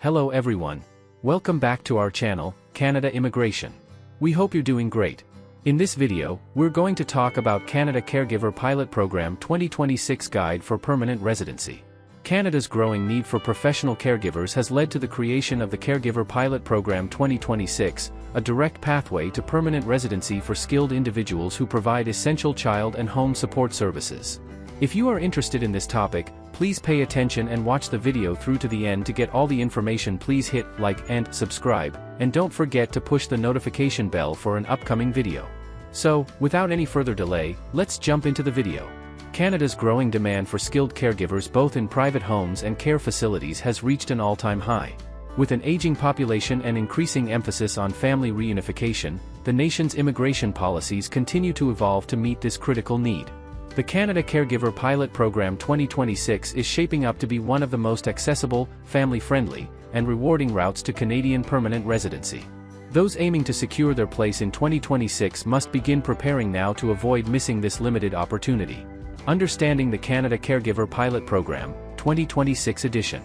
Hello everyone. Welcome back to our channel, Canada Immigration. We hope you're doing great. In this video, we're going to talk about Canada Caregiver Pilot Program 2026 Guide for Permanent Residency. Canada's growing need for professional caregivers has led to the creation of the Caregiver Pilot Program 2026, a direct pathway to permanent residency for skilled individuals who provide essential child and home support services. If you are interested in this topic, please pay attention and watch the video through to the end to get all the information. Please hit like and subscribe, and don't forget to push the notification bell for an upcoming video. So, without any further delay, let's jump into the video. Canada's growing demand for skilled caregivers both in private homes and care facilities has reached an all-time high. With an aging population and increasing emphasis on family reunification, the nation's immigration policies continue to evolve to meet this critical need. The Canada Caregiver Pilot Program 2026 is shaping up to be one of the most accessible, family-friendly, and rewarding routes to Canadian permanent residency. Those aiming to secure their place in 2026 must begin preparing now to avoid missing this limited opportunity. Understanding the Canada Caregiver Pilot Program, 2026 edition.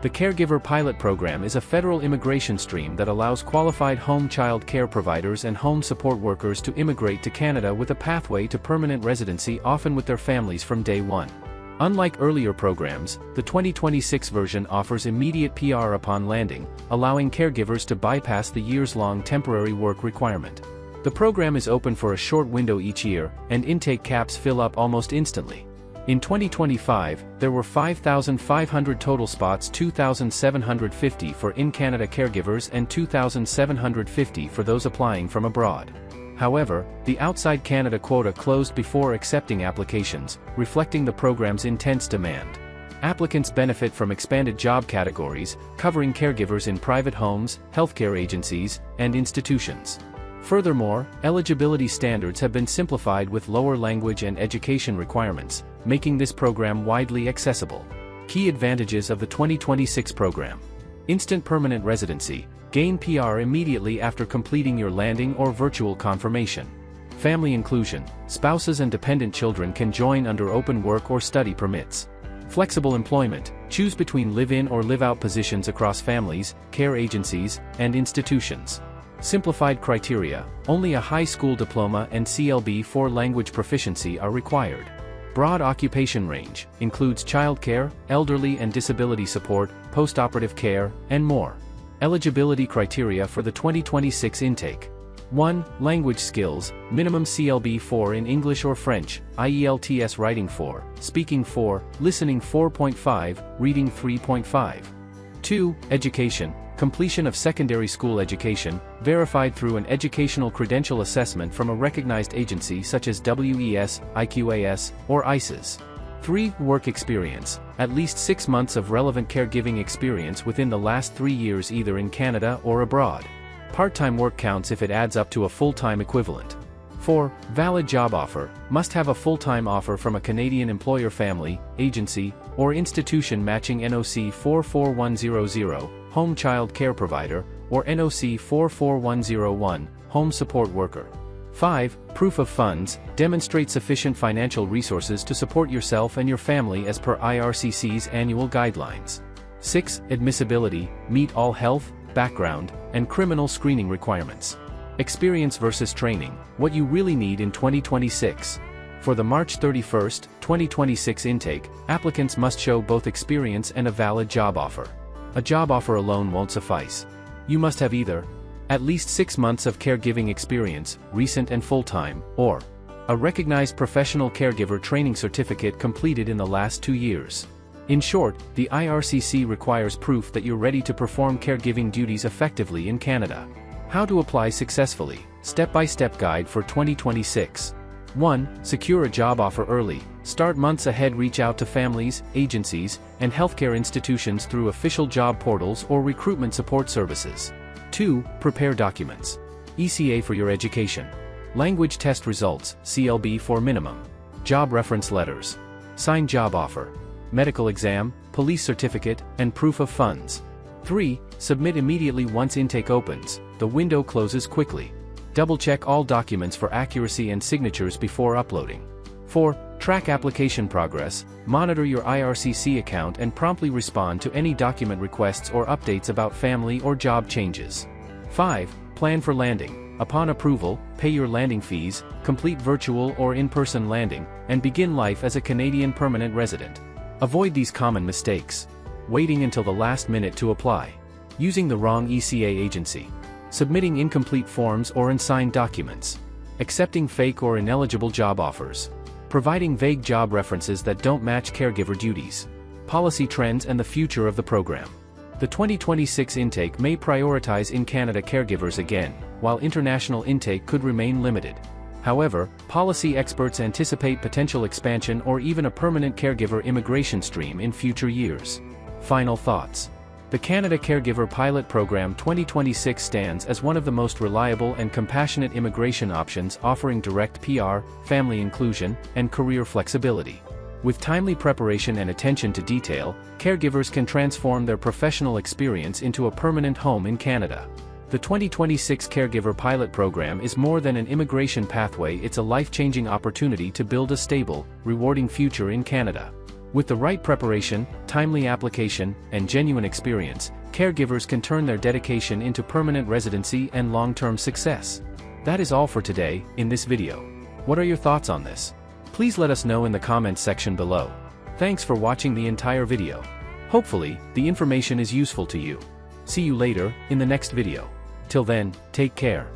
The Caregiver Pilot Program is a federal immigration stream that allows qualified home child care providers and home support workers to immigrate to Canada with a pathway to permanent residency, often with their families from day one. Unlike earlier programs, the 2026 version offers immediate PR upon landing, allowing caregivers to bypass the years-long temporary work requirement. The program is open for a short window each year, and intake caps fill up almost instantly. In 2025, there were 5,500 total spots, 2,750 for in-Canada caregivers and 2,750 for those applying from abroad. However, the outside Canada quota closed before accepting applications, reflecting the program's intense demand. Applicants benefit from expanded job categories, covering caregivers in private homes, healthcare agencies, and institutions. Furthermore, eligibility standards have been simplified with lower language and education requirements, making this program widely accessible. Key advantages of the 2026 program. Instant permanent residency. Gain PR immediately after completing your landing or virtual confirmation. Family inclusion. Spouses and dependent children can join under open work or study permits. Flexible employment. Choose between live-in or live-out positions across families, care agencies, and institutions. Simplified criteria. Only a high school diploma and CLB4 language proficiency are required. Broad occupation range, includes childcare, elderly and disability support, post-operative care, and more. Eligibility criteria for the 2026 intake. 1. Language skills, minimum CLB4 in English or French, IELTS writing 4, speaking 4, listening 4.5, reading 3.5. 2. Education, completion of secondary school education, verified through an educational credential assessment from a recognized agency such as WES, IQAS, or ICES. 3. Work experience, at least 6 months of relevant caregiving experience within the last 3 years either in Canada or abroad. Part-time work counts if it adds up to a full-time equivalent. 4. Valid job offer, must have a full-time offer from a Canadian employer, family, agency, or institution matching NOC 44100, Home Child Care Provider, or NOC 44101, Home Support Worker. 5. Proof of funds, demonstrate sufficient financial resources to support yourself and your family as per IRCC's annual guidelines. 6. Admissibility, meet all health, background, and criminal screening requirements. Experience versus training, what you really need in 2026. For the March 31, 2026 intake, applicants must show both experience and a valid job offer. A job offer alone won't suffice. You must have either at least 6 months of caregiving experience, recent and full-time, or a recognized professional caregiver training certificate completed in the last 2 years. In short, the IRCC requires proof that you're ready to perform caregiving duties effectively in Canada. How to apply successfully, step-by-step guide for 2026. 1. Secure a job offer early. Start months ahead. Reach out to families, agencies, and healthcare institutions through official job portals or recruitment support services. 2. Prepare documents. ECA for your education. Language test results, CLB4 minimum. Job reference letters. Signed job offer. Medical exam, police certificate, and proof of funds. 3. Submit immediately once intake opens. The window closes quickly. Double-check all documents for accuracy and signatures before uploading. 4. Track application progress, monitor your IRCC account and promptly respond to any document requests or updates about family or job changes. 5. Plan for landing. Upon approval, pay your landing fees, complete virtual or in-person landing, and begin life as a Canadian permanent resident. Avoid these common mistakes. Waiting until the last minute to apply. Using the wrong ECA agency. Submitting incomplete forms or unsigned documents. Accepting fake or ineligible job offers. Providing vague job references that don't match caregiver duties. Policy trends and the future of the program. The 2026 intake may prioritize in-Canada caregivers again, while international intake could remain limited. However, policy experts anticipate potential expansion or even a permanent caregiver immigration stream in future years. Final thoughts. The Canada Caregiver Pilot Program 2026 stands as one of the most reliable and compassionate immigration options, offering direct PR, family inclusion, and career flexibility. With timely preparation and attention to detail, caregivers can transform their professional experience into a permanent home in Canada. The 2026 Caregiver Pilot Program is more than an immigration pathway, it's a life-changing opportunity to build a stable, rewarding future in Canada. With the right preparation, timely application, and genuine experience, caregivers can turn their dedication into permanent residency and long-term success. That is all for today, in this video. What are your thoughts on this? Please let us know in the comments section below. Thanks for watching the entire video. Hopefully, the information is useful to you. See you later, in the next video. Till then, take care.